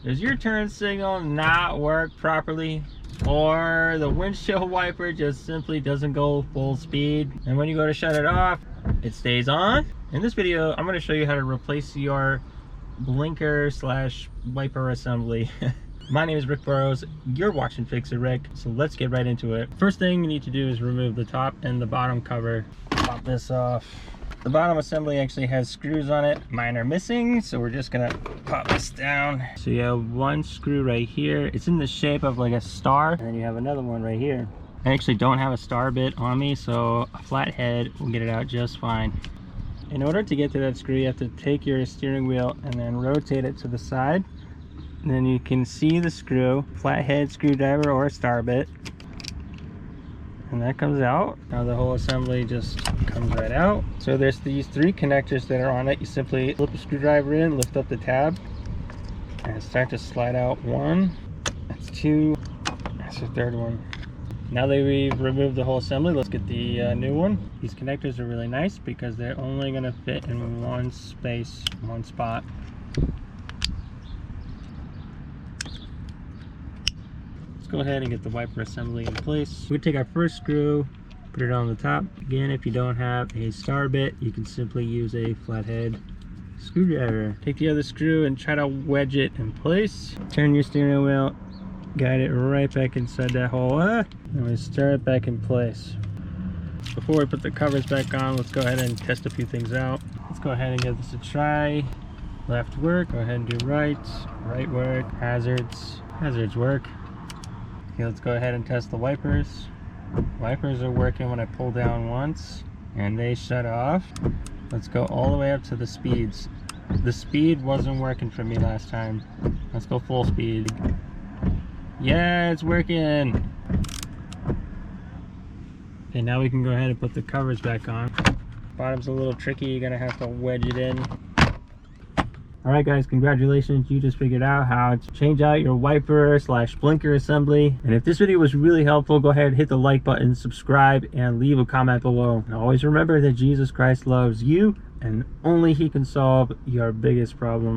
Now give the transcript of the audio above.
Does your turn signal not work properly? Or the windshield wiper just simply doesn't go full speed, and when you go to shut it off, it stays on? In this video, I'm going to show you how to replace your blinker slash wiper assembly. My name is Rick Burrows. You're watching Fix It Rick, so let's get right into it. First thing you need to do is remove the top and the bottom cover. Pop this off. The bottom assembly actually has screws on it. Mine are missing, so we're just gonna pop this down. So you have one screw right here. It's in the shape of like a star, and then you have another one right here. I actually don't have a star bit on me, so a flat head will get it out just fine. In order to get to that screw, you have to take your steering wheel and then rotate it to the side. And then you can see the screw, flathead screwdriver or a star bit. And that comes out. Now the whole assembly just comes right out. So there's these three connectors that are on it. You simply flip a screwdriver in, lift up the tab, and start to slide out one. That's two. That's the third one. Now that we've removed the whole assembly, let's get the new one. These connectors are really nice because they're only going to fit in one space, one spot. Go ahead and get the wiper assembly in place. We take our first screw, put it on the top. Again, if you don't have a star bit, you can simply use a flathead screwdriver. Take the other screw and try to wedge it in place. Turn your steering wheel, guide it right back inside that hole, and we start it back in place. Before we put the covers back on, let's go ahead and test a few things out. Let's go ahead and give this a try. Left work, go ahead and do right. Right work, hazards work. Okay, let's go ahead and test the wipers. Wipers are working when I pull down once and they shut off. Let's go all the way up to the speeds. The speed wasn't working for me last time. Let's go full speed. Yeah, it's working. Okay, now we can go ahead and put the covers back on. Bottom's a little tricky, you're gonna have to wedge it in. Alright guys, congratulations, you just figured out how to change out your wiper slash blinker assembly. And if this video was really helpful, go ahead and hit the like button, subscribe, and leave a comment below. And always remember that Jesus Christ loves you and only He can solve your biggest problem.